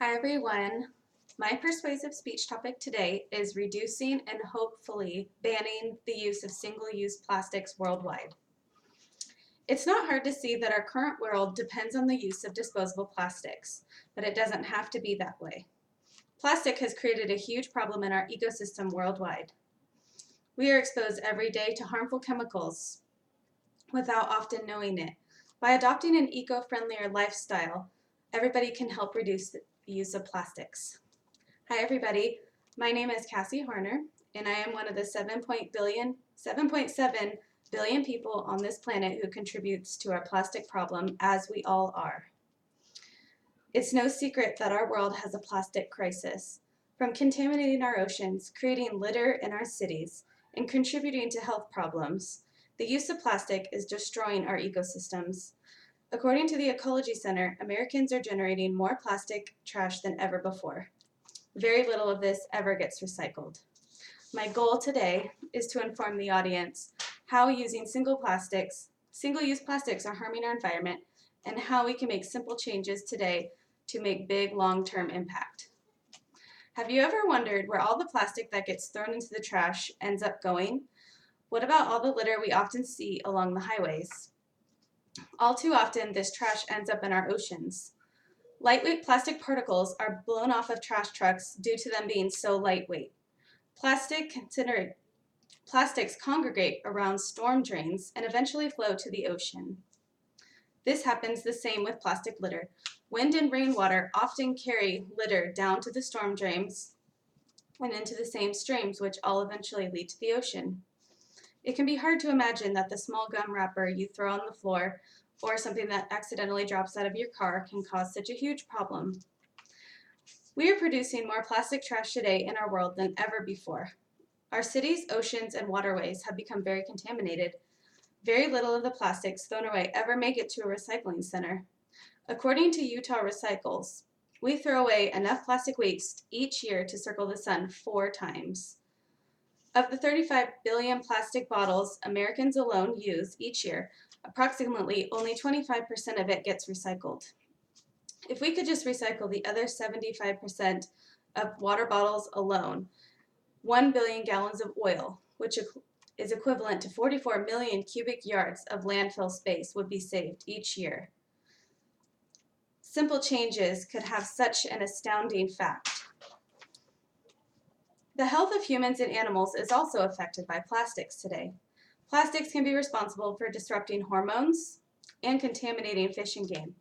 Hi everyone. My persuasive speech topic today is reducing and hopefully banning the use of single-use plastics worldwide. It's not hard to see that our current world depends on the use of disposable plastics, but it doesn't have to be that way. Plastic has created a huge problem in our ecosystem worldwide. We are exposed every day to harmful chemicals without often knowing it. By adopting an eco-friendlier lifestyle, everybody can help reduce the use of plastics. Hi everybody, my name is Cassie Horner, and I am one of the 7.7 billion people on this planet who contributes to our plastic problem, as we all are. It's no secret that our world has a plastic crisis. From contaminating our oceans, creating litter in our cities, and contributing to health problems, the use of plastic is destroying our ecosystems. According to the Ecology Center, Americans are generating more plastic trash than ever before. Very little of this ever gets recycled. My goal today is to inform the audience how using single-use plastics are harming our environment, and how we can make simple changes today to make big long-term impact. Have you ever wondered where all the plastic that gets thrown into the trash ends up going? What about all the litter we often see along the highways? All too often, this trash ends up in our oceans. Lightweight plastic particles are blown off of trash trucks due to them being so lightweight. Plastics congregate around storm drains and eventually flow to the ocean. This happens the same with plastic litter. Wind and rainwater often carry litter down to the storm drains and into the same streams, which all eventually lead to the ocean. It can be hard to imagine that the small gum wrapper you throw on the floor or something that accidentally drops out of your car can cause such a huge problem. We are producing more plastic trash today in our world than ever before. Our cities, oceans, and waterways have become very contaminated. Very little of the plastics thrown away ever make it to a recycling center. According to Utah Recycles, we throw away enough plastic waste each year to circle the sun 4 times. Of the 35 billion plastic bottles Americans alone use each year, approximately only 25% of it gets recycled. If we could just recycle the other 75% of water bottles alone, 1 billion gallons of oil, which is equivalent to 44 million cubic yards of landfill space, would be saved each year. Simple changes could have such an astounding fact. The health of humans and animals is also affected by plastics today. Plastics can be responsible for disrupting hormones and contaminating fish and game.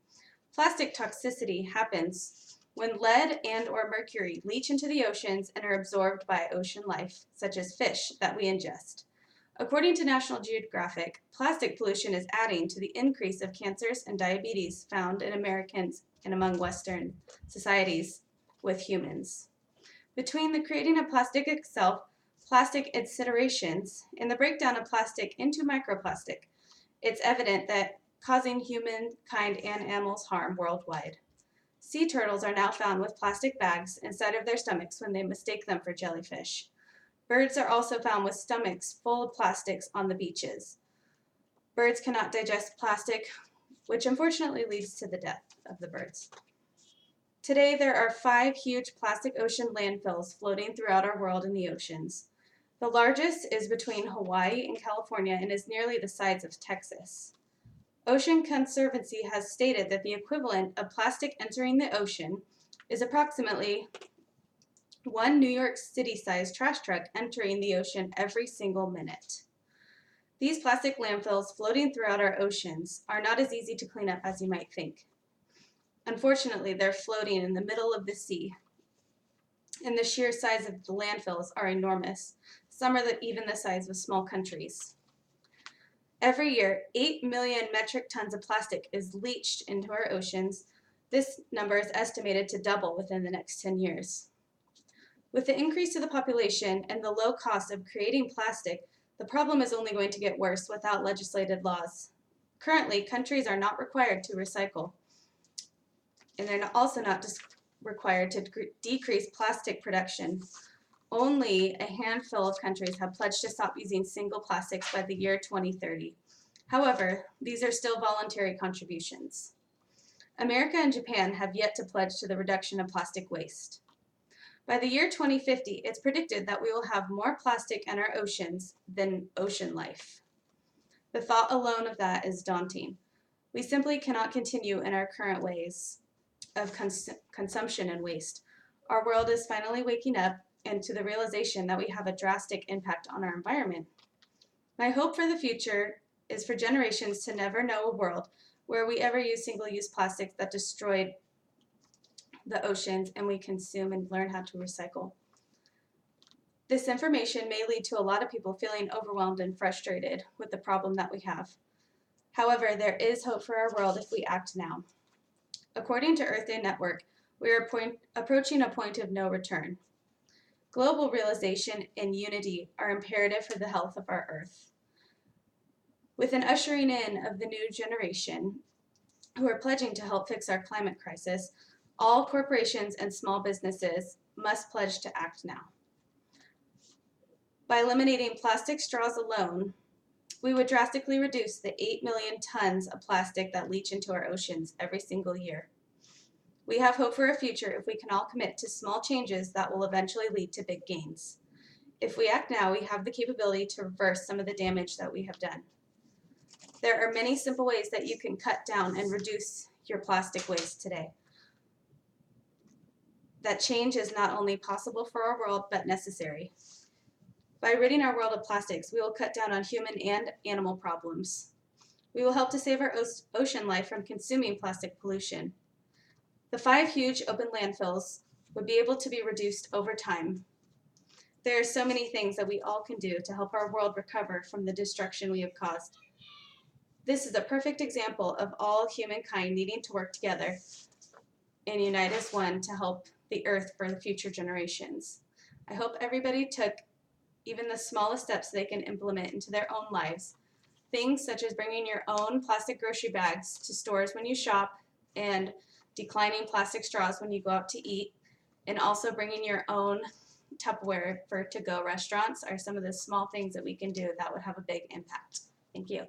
Plastic toxicity happens when lead and/or mercury leach into the oceans and are absorbed by ocean life, such as fish that we ingest. According to National Geographic, plastic pollution is adding to the increase of cancers and diabetes found in Americans and among Western societies with humans. Between the creating of plastic itself, plastic incinerations, and the breakdown of plastic into microplastic, it's evident that causing humankind and animals harm worldwide. Sea turtles are now found with plastic bags inside of their stomachs when they mistake them for jellyfish. Birds are also found with stomachs full of plastics on the beaches. Birds cannot digest plastic, which unfortunately leads to the death of the birds. Today, there are 5 huge plastic ocean landfills floating throughout our world in the oceans. The largest is between Hawaii and California and is nearly the size of Texas. Ocean Conservancy has stated that the equivalent of plastic entering the ocean is approximately 1 New York City-sized trash truck entering the ocean every single minute. These plastic landfills floating throughout our oceans are not as easy to clean up as you might think. Unfortunately, they're floating in the middle of the sea, and the sheer size of the landfills are enormous. Some are even the size of small countries. Every year, 8 million metric tons of plastic is leached into our oceans. This number is estimated to double within the next 10 years. With the increase of the population and the low cost of creating plastic, the problem is only going to get worse without legislated laws. Currently, countries are not required to recycle, and they're also not required to decrease plastic production. Only a handful of countries have pledged to stop using single plastics by the year 2030. However, these are still voluntary contributions. America and Japan have yet to pledge to the reduction of plastic waste. By the year 2050, it's predicted that we will have more plastic in our oceans than ocean life. The thought alone of that is daunting. We simply cannot continue in our current ways of consumption and waste. Our world is finally waking up and to the realization that we have a drastic impact on our environment. My hope for the future is for generations to never know a world where we ever use single-use plastics that destroyed the oceans and we consume and learn how to recycle. This information may lead to a lot of people feeling overwhelmed and frustrated with the problem that we have. However, there is hope for our world if we act now. According to Earth Day Network, we are approaching a point of no return. Global realization and unity are imperative for the health of our Earth. With an ushering in of the new generation who are pledging to help fix our climate crisis, all corporations and small businesses must pledge to act now. By eliminating plastic straws alone, we would drastically reduce the 8 million tons of plastic that leach into our oceans every single year. We have hope for a future if we can all commit to small changes that will eventually lead to big gains. If we act now, we have the capability to reverse some of the damage that we have done. There are many simple ways that you can cut down and reduce your plastic waste today. That change is not only possible for our world, but necessary. By ridding our world of plastics, we will cut down on human and animal problems. We will help to save our ocean life from consuming plastic pollution. The 5 huge open landfills would be able to be reduced over time. There are so many things that we all can do to help our world recover from the destruction we have caused. This is a perfect example of all humankind needing to work together and unite as one to help the Earth for the future generations. I hope everybody took even the smallest steps they can implement into their own lives. Things such as bringing your own plastic grocery bags to stores when you shop and declining plastic straws when you go out to eat, and also bringing your own Tupperware for to-go restaurants are some of the small things that we can do that would have a big impact. Thank you.